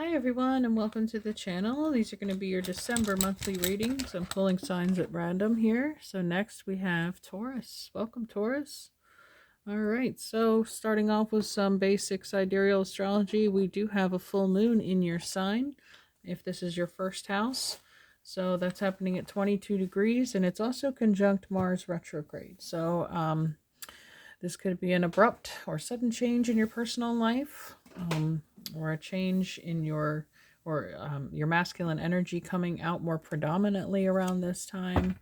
Hi everyone and welcome to the channel. These are going to be your December monthly readings. I'm pulling signs at random here. So next we have Taurus. Welcome Taurus. Alright, so starting off with some basic sidereal astrology, we do have a full moon in your sign if this is your first house. So that's happening at 22 degrees and it's also conjunct Mars retrograde. So this could be an abrupt or sudden change in your personal life. Or a change in your masculine energy coming out more predominantly around this time.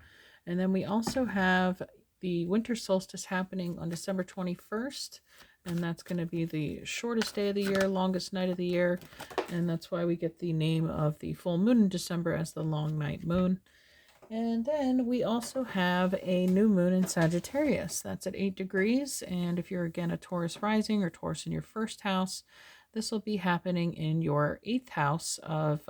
And then we also have the winter solstice happening on December 21st, and that's going to be the shortest day of the year, longest night of the year, and that's why we get the name of the full moon in December as the long night moon. And then we also have a new moon in Sagittarius. That's at 8 degrees, and if you're again a Taurus rising or Taurus in your first house, this will be happening in your 8th house of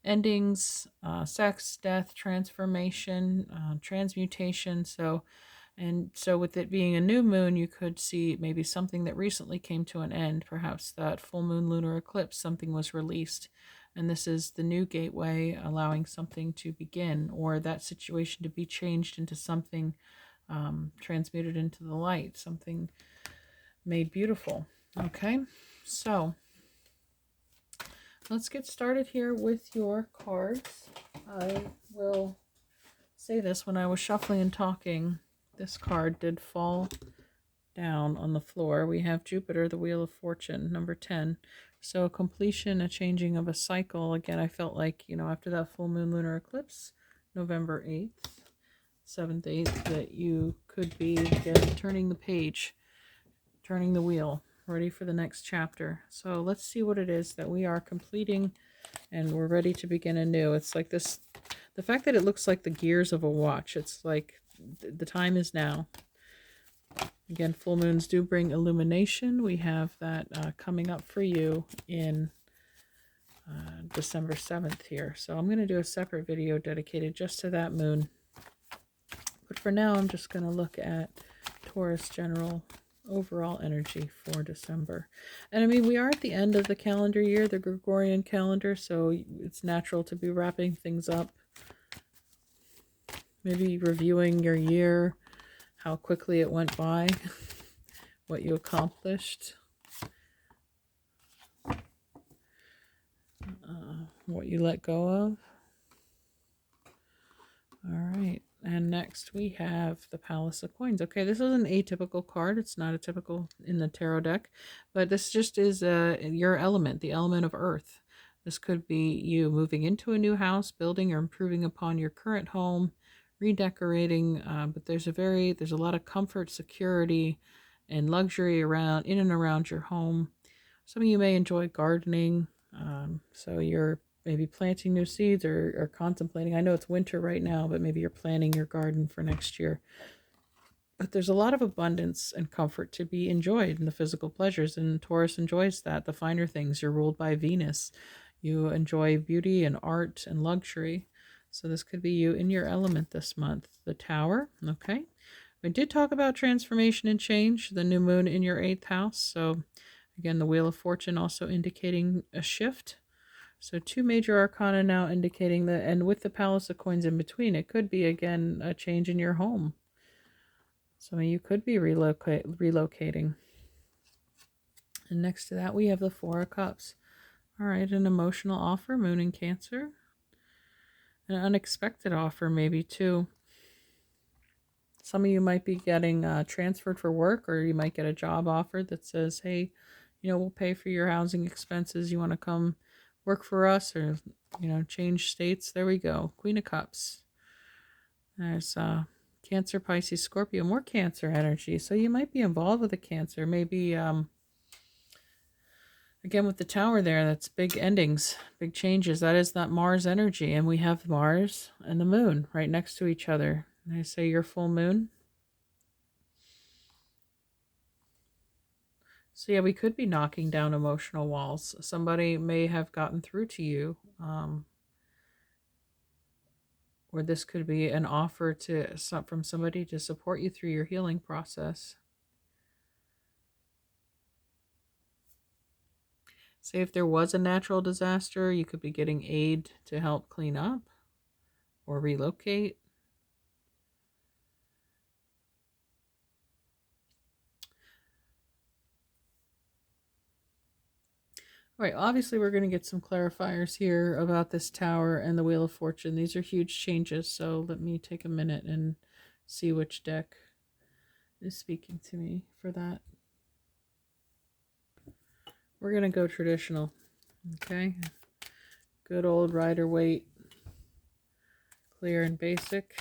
endings, sex, death, transformation, transmutation. So with it being a new moon, you could see maybe something that recently came to an end. Perhaps that full moon lunar eclipse, something was released. And this is the new gateway, allowing something to begin, or that situation to be changed into something transmuted into the light, something made beautiful. Okay. So let's get started here with your cards. I will say this, when I was shuffling and talking, this card did fall down on the floor. We have Jupiter, the Wheel of Fortune, number 10. So a completion, a changing of a cycle. Again, I felt like, after that full moon lunar eclipse, November 8th, 7th, 8th, that you could be again turning the page, turning the wheel, ready for the next chapter. So let's see what it is that we are completing, and we're ready to begin anew. It's like this, the fact that it looks like the gears of a watch. It's like the time is now. Again, full moons do bring illumination. We have that coming up for you in December 7th here. So I'm going to do a separate video dedicated just to that moon. But for now, I'm just going to look at Taurus general overall energy for December. And I mean, we are at the end of the calendar year, the Gregorian calendar, so it's natural to be wrapping things up. Maybe reviewing your year, how quickly it went by, what you accomplished, what you let go of. All right. And next we have the Palace of Coins. Okay, this is an atypical card. It's not a typical in the tarot deck, but this just is your element, the element of earth. This could be you moving into a new house, building or improving upon your current home, redecorating, but there's a lot of comfort, security, and luxury in and around your home. Some of you may enjoy gardening, so you're maybe planting new seeds or contemplating. I know it's winter right now, but maybe you're planning your garden for next year. But there's a lot of abundance and comfort to be enjoyed in the physical pleasures, and Taurus enjoys that, the finer things. You're ruled by Venus. You enjoy beauty and art and luxury. So this could be you in your element this month. The Tower, okay. We did talk about transformation and change, the new moon in your 8th house. So again, the Wheel of Fortune also indicating a shift. So 2 major arcana now indicating that, and with the Palace of Coins in between, it could be again a change in your home. Some of you could be relocating. And next to that, we have the 4 of Cups. All right, an emotional offer, moon in Cancer. An unexpected offer maybe too. Some of you might be getting transferred for work, or you might get a job offer that says, hey, we'll pay for your housing expenses. You want to come work for us, or change states? There we go. Queen of Cups. There's Cancer, Pisces, Scorpio, more Cancer energy. So you might be involved with a Cancer. Maybe again with the Tower there, that's big endings, big changes. That is that Mars energy, and we have Mars and the moon right next to each other. And I say your full moon. So yeah, we could be knocking down emotional walls. Somebody may have gotten through to you, or this could be an offer from somebody to support you through your healing process. Say if there was a natural disaster, you could be getting aid to help clean up or relocate. All right, obviously we're going to get some clarifiers here about this tower and the Wheel of Fortune. These are huge changes, so let me take a minute and see which deck is speaking to me for that. We're going to go traditional, okay? Good old Rider-Waite, clear and basic.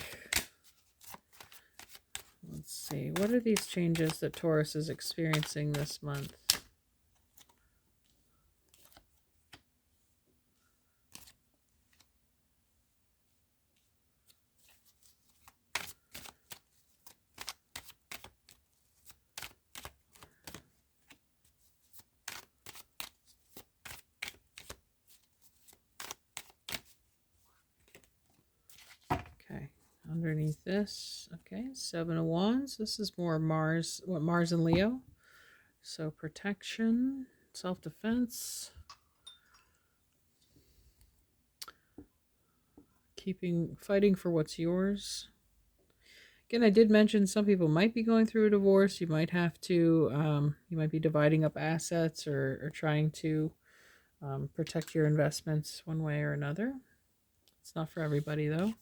Let's see, what are these changes that Taurus is experiencing this month? Okay, underneath this, okay, Seven of Wands. This is more Mars, Mars and Leo. So protection, self-defense, fighting for what's yours. Again, I did mention some people might be going through a divorce. You might have to, you might be dividing up assets or trying to protect your investments one way or another. It's not for everybody though.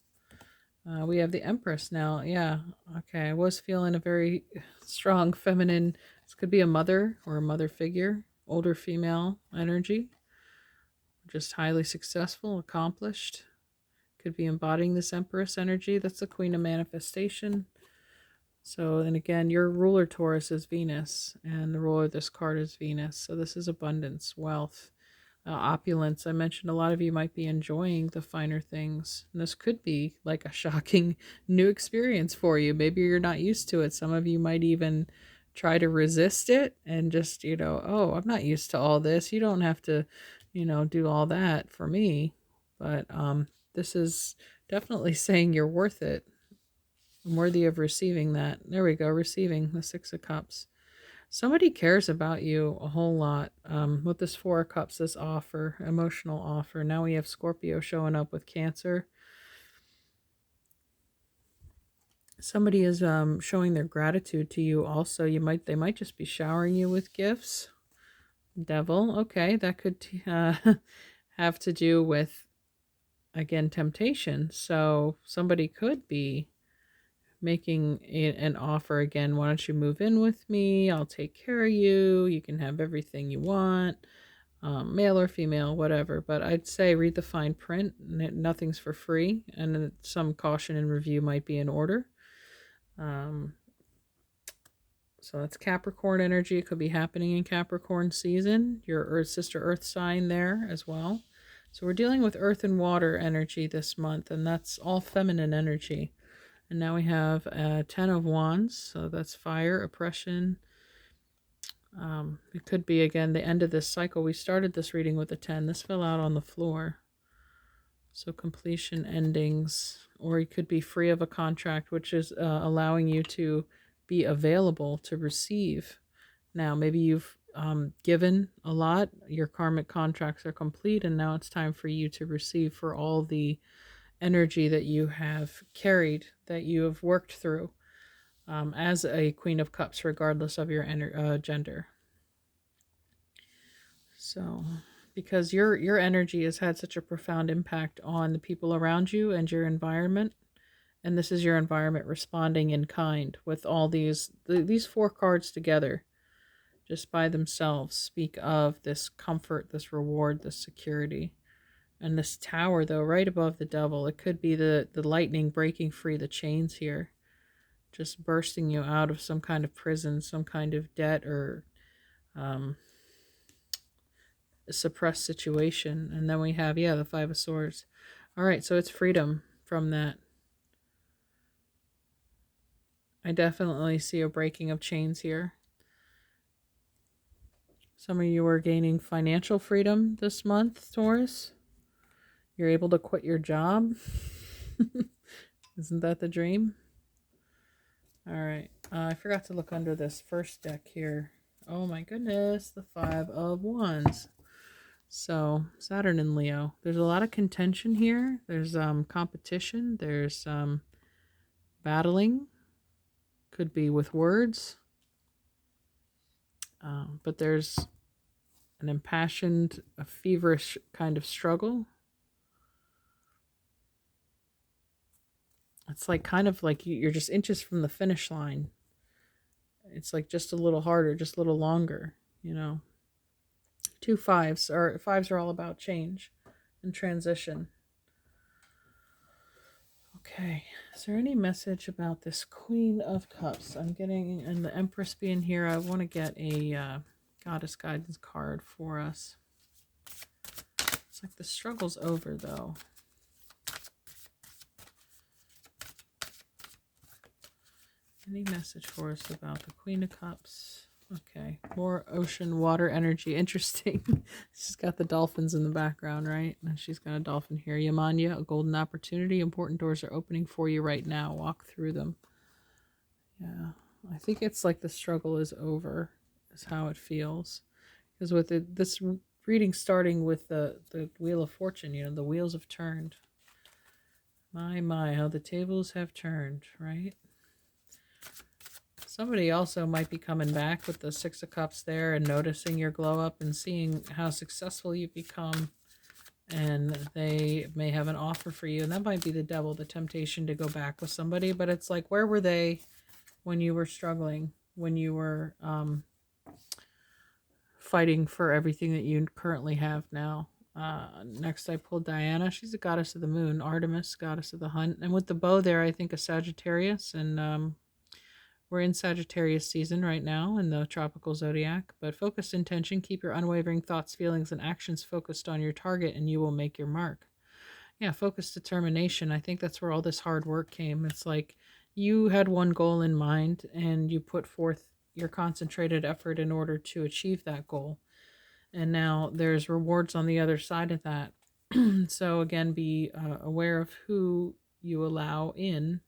We have the Empress now. Yeah. Okay. I was feeling a very strong feminine. This could be a mother or a mother figure, older female energy. Just highly successful, accomplished. Could be embodying this Empress energy. That's the Queen of Manifestation. So, and again, your ruler Taurus is Venus, and the ruler of this card is Venus. So this is abundance, wealth, opulence. I mentioned a lot of you might be enjoying the finer things. And this could be like a shocking new experience for you. Maybe you're not used to it. Some of you might even try to resist it and just, oh, I'm not used to all this. You don't have to, do all that for me. But this is definitely saying you're worth it. I'm worthy of receiving that. There we go, receiving the Six of Cups. Somebody cares about you a whole lot. With this Four of Cups, this offer, emotional offer. Now we have Scorpio showing up with Cancer. Somebody is showing their gratitude to you also. They might just be showering you with gifts. Devil, okay, that could have to do with, again, temptation. So somebody could be making an offer again. Why don't you move in with me? I'll take care of you. You can have everything you want, male or female, whatever. But I'd say read the fine print. Nothing's for free, and some caution and review might be in order. So that's Capricorn energy. It could be happening in Capricorn season. Your sister Earth sign there as well. So we're dealing with Earth and Water energy this month, and that's all feminine energy. And now we have 10 of Wands, so that's fire, oppression. It could be, again, the end of this cycle. We started this reading with a 10. This fell out on the floor. So completion, endings, or you could be free of a contract, which is allowing you to be available to receive. Now, maybe you've given a lot. Your karmic contracts are complete, and now it's time for you to receive for all the energy that you have carried, that you have worked through as a Queen of Cups, regardless of your gender. So, because your energy has had such a profound impact on the people around you and your environment, and this is your environment responding in kind with all these four cards together, just by themselves, speak of this comfort, this reward, this security. And this tower, though, right above the devil, it could be the lightning breaking free the chains here, just bursting you out of some kind of prison, some kind of debt or a suppressed situation. And then we have, the Five of Swords. All right, so it's freedom from that. I definitely see a breaking of chains here. Some of you are gaining financial freedom this month, Taurus. You're able to quit your job. Isn't that the dream? All right. I forgot to look under this first deck here. Oh my goodness, the Five of Wands. So Saturn and Leo. There's a lot of contention here. There's competition. There's battling. Could be with words. But there's an impassioned, a feverish kind of struggle. It's like kind of like you're just inches from the finish line. It's like just a little harder, just a little longer, you know. 2 5s are all about change and transition. Okay, is there any message about this Queen of Cups? I'm getting, and the Empress being here, I want to get a Goddess Guidance card for us. It's like the struggle's over, though. Any message for us about the Queen of Cups? Okay, more ocean water energy. Interesting. She's got the dolphins in the background, right? And she's got a dolphin here. Yamanya, a golden opportunity. Important doors are opening for you right now. Walk through them. Yeah, I think it's like the struggle is over, is how it feels. Because with this reading starting with the Wheel of Fortune, you know, the wheels have turned. My, how the tables have turned, right? Somebody also might be coming back with the Six of Cups there and noticing your glow up and seeing how successful you've become. And they may have an offer for you. And that might be the devil, the temptation to go back with somebody. But it's like, where were they when you were struggling? When you were fighting for everything that you currently have now? Next I pulled Diana. She's a goddess of the moon. Artemis, goddess of the hunt. And with the bow there, I think a Sagittarius. And we're in Sagittarius season right now in the tropical zodiac, but focused intention, keep your unwavering thoughts, feelings, and actions focused on your target and you will make your mark. Yeah, focused determination. I think that's where all this hard work came. It's like you had one goal in mind and you put forth your concentrated effort in order to achieve that goal. And now there's rewards on the other side of that. So again, be aware of who you allow in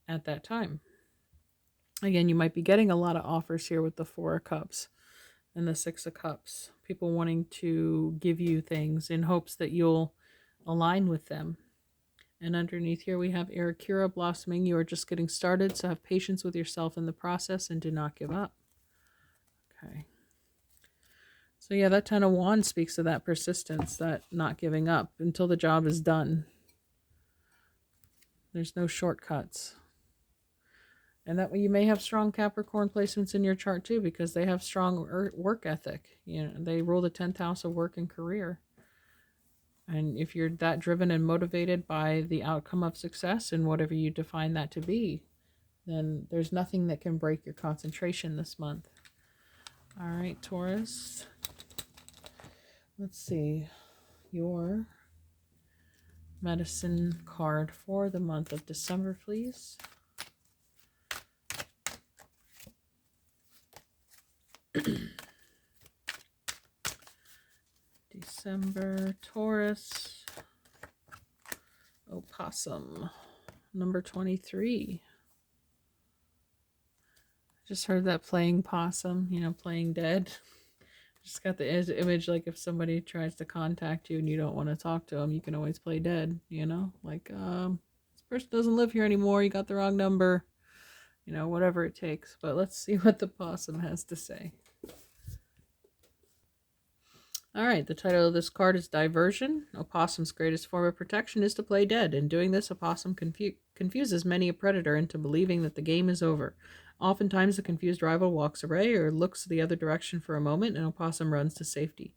at that time. Again, you might be getting a lot of offers here with the Four of Cups and the Six of Cups. People wanting to give you things in hopes that you'll align with them. And underneath here we have Arakura blossoming. You are just getting started, so have patience with yourself in the process and do not give up. Okay. So yeah, that Ten of Wands speaks to that persistence, that not giving up until the job is done. There's no shortcuts. And that way you may have strong Capricorn placements in your chart too, because they have strong work ethic. You know, they rule the 10th house of work and career. And if you're that driven and motivated by the outcome of success and whatever you define that to be, then there's nothing that can break your concentration this month. All right, Taurus. Let's see. Your medicine card for the month of December, please. December, Taurus, opossum, number 23. Just heard that playing possum, you know, playing dead. Just got the image like if somebody tries to contact you and you don't want to talk to them, you can always play dead, you know, like this person doesn't live here anymore, you got the wrong number, you know, whatever it takes. But let's see what the possum has to say. All right, the title of this card is Diversion. Opossum's greatest form of protection is to play dead. In doing this, opossum confuses many a predator into believing that the game is over. Oftentimes, the confused rival walks away or looks the other direction for a moment, and opossum runs to safety.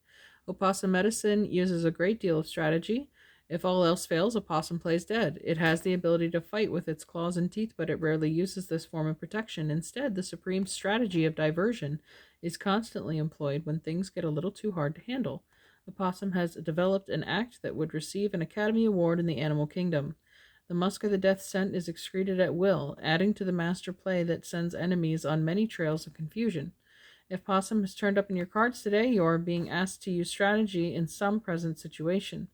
Opossum medicine uses a great deal of strategy. If all else fails, opossum plays dead. It has the ability to fight with its claws and teeth, but it rarely uses this form of protection. Instead, the supreme strategy of diversion is constantly employed when things get a little too hard to handle. Opossum has developed an act that would receive an Academy Award in the animal kingdom. The musk of the death scent is excreted at will, adding to the master play that sends enemies on many trails of confusion. If possum has turned up in your cards today, you are being asked to use strategy in some present situation.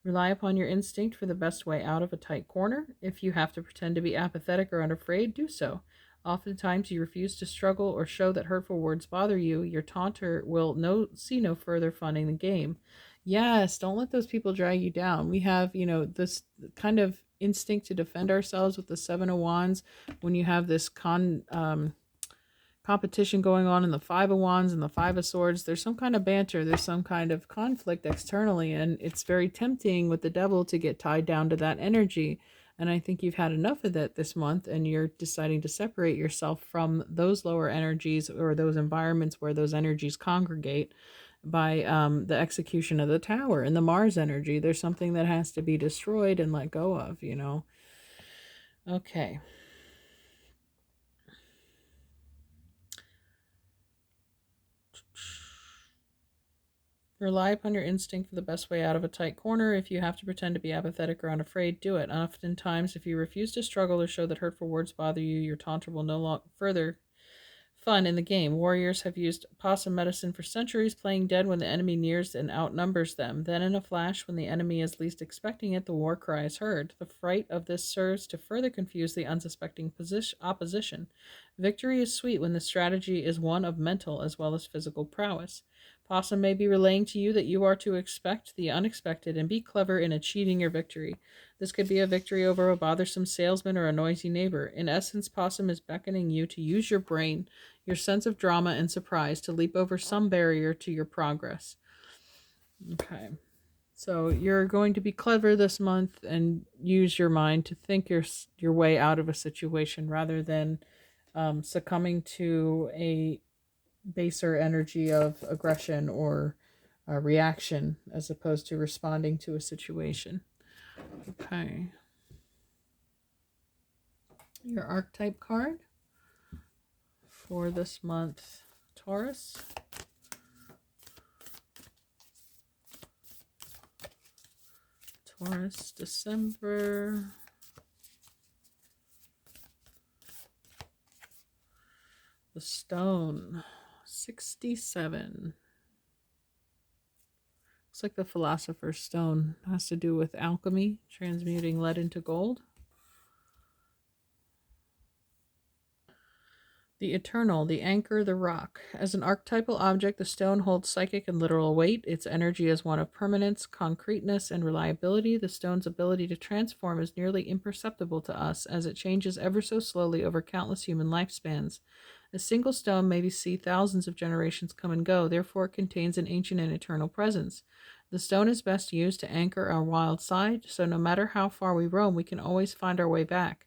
Rely upon your instinct for the best way out of a tight corner. If you have to pretend to be apathetic or unafraid, do so. Oftentimes you refuse to struggle or show that hurtful words bother you. Your taunter will see no further fun in the game. Yes, don't let those people drag you down. We have, this kind of instinct to defend ourselves with the Seven of Wands. When you have this competition going on in the Five of Wands and the Five of Swords, there's some kind of banter, there's some kind of conflict externally, and it's very tempting with the devil to get tied down to that energy. And I think you've had enough of that this month, and you're deciding to separate yourself from those lower energies or those environments where those energies congregate by the execution of the Tower and the Mars energy. There's something that has to be destroyed and let go of. Okay. Rely upon your instinct for the best way out of a tight corner. If you have to pretend to be apathetic or unafraid, do it. Oftentimes, if you refuse to struggle or show that hurtful words bother you, your taunter will no longer further fun in the game. Warriors have used possum medicine for centuries, playing dead when the enemy nears and outnumbers them. Then, in a flash, when the enemy is least expecting it, the war cry is heard. The fright of this serves to further confuse the unsuspecting opposition. Victory is sweet when the strategy is one of mental as well as physical prowess. Possum may be relaying to you that you are to expect the unexpected and be clever in achieving your victory. This could be a victory over a bothersome salesman or a noisy neighbor. In essence, Possum is beckoning you to use your brain, your sense of drama and surprise, to leap over some barrier to your progress. Okay. So you're going to be clever this month and use your mind to think your way out of a situation rather than succumbing to a baser energy of aggression or reaction as opposed to responding to a situation. Okay. Your archetype card for this month, Taurus. Taurus, December. The stone, 67. Looks like the Philosopher's Stone. It has to do with alchemy, transmuting lead into gold. The Eternal, the Anchor, the Rock. As an archetypal object, the stone holds psychic and literal weight. Its energy is one of permanence, concreteness, and reliability. The stone's ability to transform is nearly imperceptible to us, as it changes ever so slowly over countless human lifespans. A single stone may see thousands of generations come and go, therefore it contains an ancient and eternal presence. The stone is best used to anchor our wild side, so no matter how far we roam, we can always find our way back.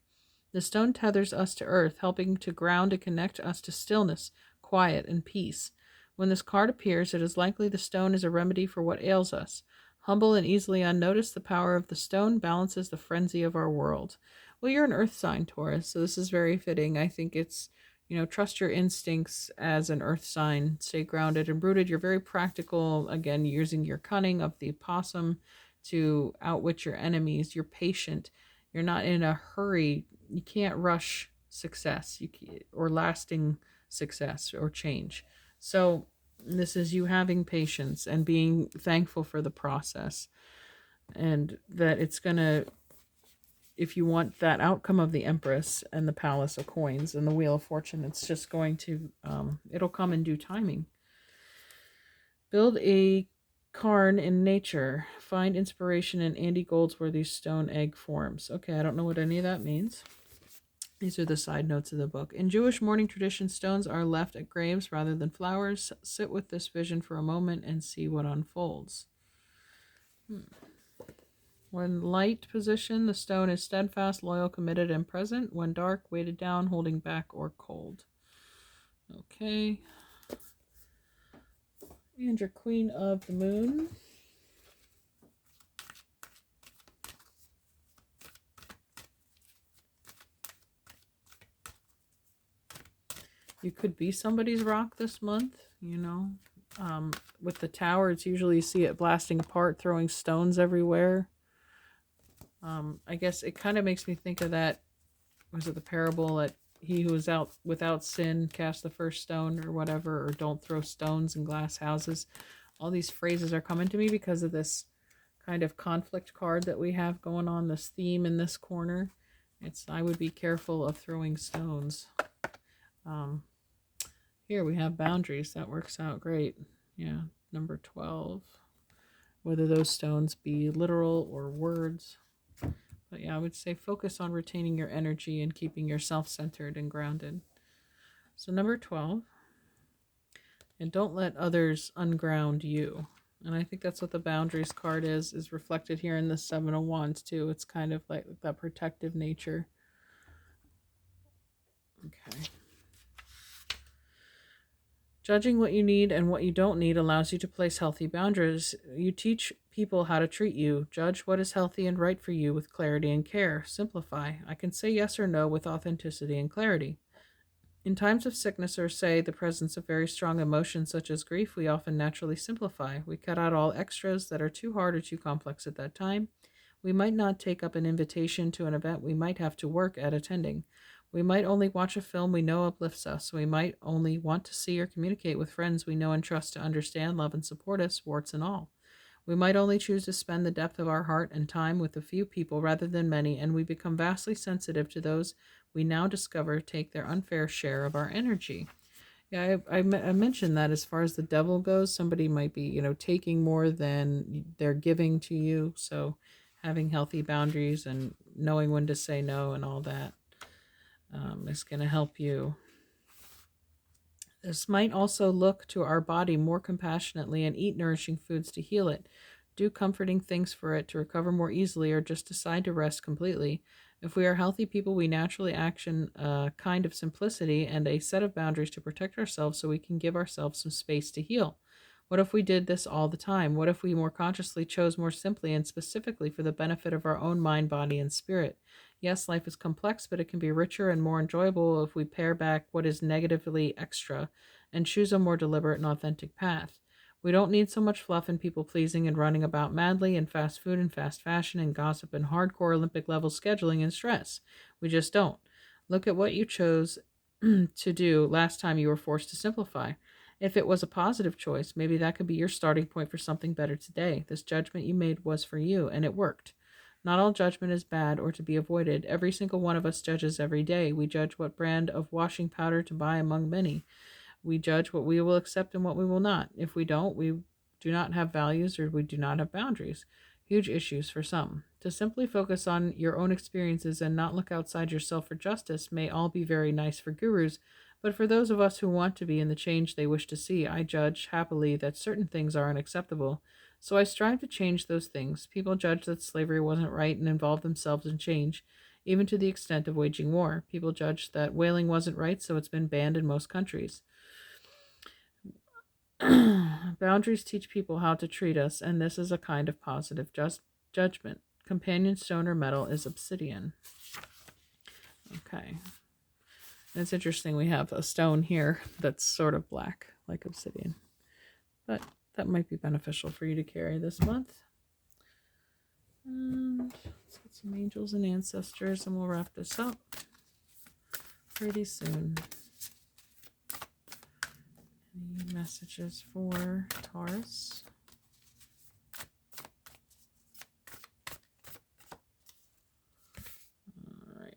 The stone tethers us to earth, helping to ground and connect us to stillness, quiet, and peace. When this card appears, it is likely the stone is a remedy for what ails us. Humble and easily unnoticed, the power of the stone balances the frenzy of our world. Well, you're an earth sign, Taurus, so this is very fitting. I think it's, trust your instincts as an earth sign. Stay grounded and rooted. You're very practical, again, using your cunning of the possum to outwit your enemies. You're patient. You're not in a hurry. You can't rush success or lasting success or change. So this is you having patience and being thankful for the process, and that it's going to, if you want that outcome of the Empress and the Palace of Coins and the Wheel of Fortune, it's just going to, it'll come in due timing. Build a cairn in nature. Find inspiration in Andy Goldsworthy's stone egg forms. Okay, I don't know what any of that means. These are the side notes of the book. In Jewish mourning tradition, stones are left at graves rather than flowers. Sit with this vision for a moment and see what unfolds. When light position, the stone is steadfast, loyal, committed, and present. When dark, weighted down, holding back, or cold. Okay. And your Queen of the Moon. You could be somebody's rock this month, with the Tower, it's usually you see it blasting apart, throwing stones everywhere. I guess it kind of makes me think of that, was it the parable that he who is out without sin cast the first stone or whatever, or don't throw stones in glass houses. All these phrases are coming to me because of this kind of conflict card that we have going on, this theme in this corner. I would be careful of throwing stones. Here we have boundaries. That works out great. Yeah, number 12. whether those stones be literal or words. But yeah, I would say focus on retaining your energy and keeping yourself centered and grounded. So number 12, and don't let others unground you. And I think that's what the boundaries card is reflected here in the Seven of Wands too. It's kind of like that protective nature. Okay. Judging what you need and what you don't need allows you to place healthy boundaries. You teach people how to treat you. Judge what is healthy and right for you with clarity and care. Simplify. I can say yes or no with authenticity and clarity. In times of sickness or, say, the presence of very strong emotions such as grief, we often naturally simplify. We cut out all extras that are too hard or too complex at that time. We might not take up an invitation to an event we might have to work at attending. We might only watch a film we know uplifts us. We might only want to see or communicate with friends we know and trust to understand, love, and support us, warts and all. We might only choose to spend the depth of our heart and time with a few people rather than many, and we become vastly sensitive to those we now discover take their unfair share of our energy. Yeah, I mentioned that as far as the devil goes, somebody might be, taking more than they're giving to you. So having healthy boundaries and knowing when to say no and all that is going to help you. This might also look to our body more compassionately and eat nourishing foods to heal it, do comforting things for it to recover more easily, or just decide to rest completely. If we are healthy people, we naturally action a kind of simplicity and a set of boundaries to protect ourselves so we can give ourselves some space to heal. What if we did this all the time? What if we more consciously chose more simply and specifically for the benefit of our own mind, body, and spirit? Yes, life is complex, but it can be richer and more enjoyable if we pare back what is negatively extra and choose a more deliberate and authentic path. We don't need so much fluff and people pleasing and running about madly and fast food and fast fashion and gossip and hardcore Olympic level scheduling and stress. We just don't. Look at what you chose to do last time you were forced to simplify. If it was a positive choice, maybe that could be your starting point for something better today. This judgment you made was for you, and it worked. Not all judgment is bad or to be avoided. Every single one of us judges every day. We judge what brand of washing powder to buy among many. We judge what we will accept and what we will not. If we don't, we do not have values or we do not have boundaries. Huge issues for some. To simply focus on your own experiences and not look outside yourself for justice may all be very nice for gurus, but for those of us who want to be in the change they wish to see, I judge happily that certain things are unacceptable. So I strive to change those things. People judge that slavery wasn't right and involve themselves in change, even to the extent of waging war. People judge that whaling wasn't right, so it's been banned in most countries. Boundaries teach people how to treat us, and this is a kind of positive judgment. Companion stone or metal is obsidian. Okay. And it's interesting, we have a stone here that's sort of black, like obsidian. But that might be beneficial for you to carry this month. And let's get some angels and ancestors, and we'll wrap this up pretty soon. Any messages for Taurus? All right.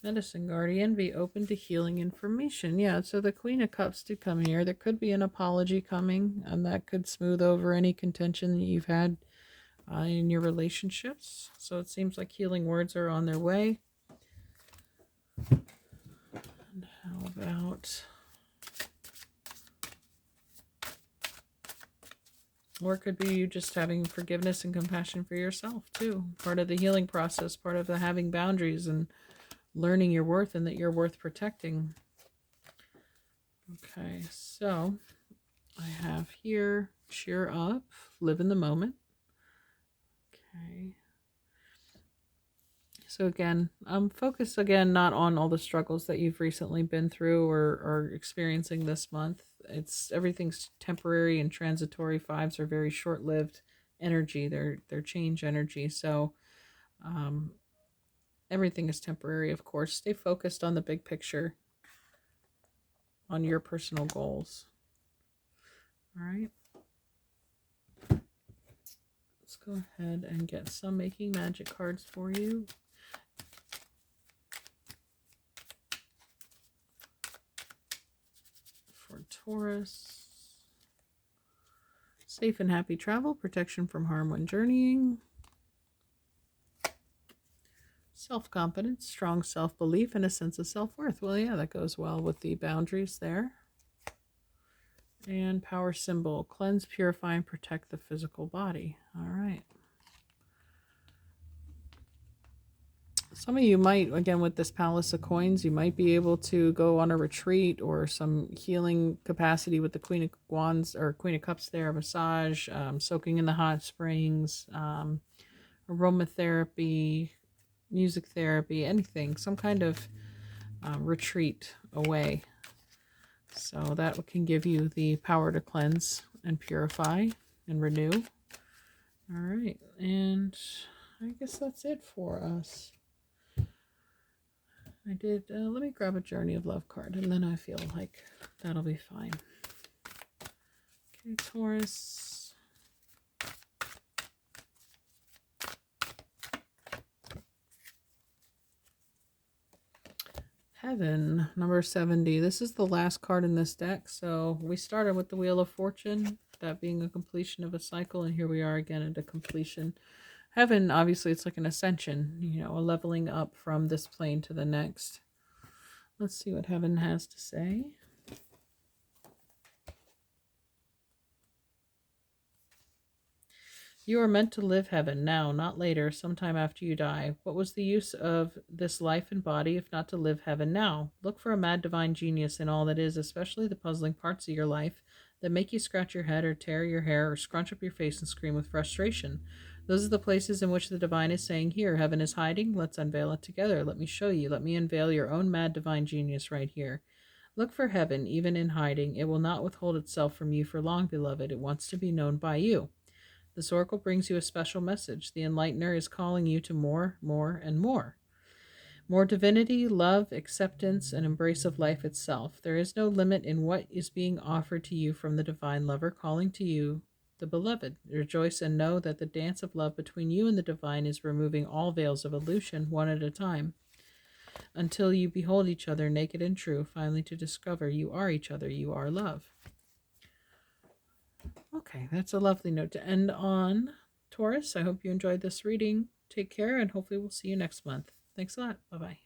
Medicine Guardian, be open to healing information. Yeah, so the Queen of Cups did come here. There could be an apology coming, and that could smooth over any contention that you've had in your relationships. So it seems like healing words are on their way. And how about... Or it could be you just having forgiveness and compassion for yourself, too. Part of the healing process, part of the having boundaries and learning your worth and that you're worth protecting. Okay, so I have here, cheer up, live in the moment. Okay. So again, focus again not on all the struggles that you've recently been through or are experiencing this month. Everything's temporary and transitory. Fives are very short-lived energy. They're change energy. So everything is temporary, of course. Stay focused on the big picture, on your personal goals. All right. Let's go ahead and get some Making Magic cards for you. For Taurus. Safe and happy travel, protection from harm when journeying. Self-confidence, strong self-belief, and a sense of self-worth. Well, yeah, that goes well with the boundaries there. And power symbol, cleanse, purify, and protect the physical body. All right. Some of you might, again, with this Palace of Coins, you might be able to go on a retreat or some healing capacity with the Queen of Wands or Queen of Cups there, massage, soaking in the hot springs, aromatherapy, music therapy, anything, some kind of retreat away. So that can give you the power to cleanse and purify and renew. All right, and I guess that's it for us. I did, let me grab a Journey of Love card, and then I feel like that'll be fine. Okay, Taurus. Heaven, number 70. This is the last card in this deck. So we started with the Wheel of Fortune, that being a completion of a cycle, and here we are again at a completion. Heaven, obviously, it's like an ascension, you know, a leveling up from this plane to the next. Let's see what Heaven has to say. You are meant to live heaven now, not later, sometime after you die. What was the use of this life and body if not to live heaven now? Look for a mad divine genius in all that is, especially the puzzling parts of your life that make you scratch your head or tear your hair or scrunch up your face and scream with frustration. Those are the places in which the divine is saying, here, heaven is hiding. Let's unveil it together. Let me show you. Let me unveil your own mad divine genius right here. Look for heaven, even in hiding. It will not withhold itself from you for long, beloved. It wants to be known by you. This oracle brings you a special message. The enlightener is calling you to more, more, and more. More divinity, love, acceptance, and embrace of life itself. There is no limit in what is being offered to you from the divine lover calling to you, the beloved. Rejoice and know that the dance of love between you and the divine is removing all veils of illusion one at a time, until you behold each other naked and true, finally to discover you are each other, you are love. Okay, that's a lovely note to end on, Taurus. I hope you enjoyed this reading. Take care, and hopefully we'll see you next month. Thanks a lot. Bye-bye.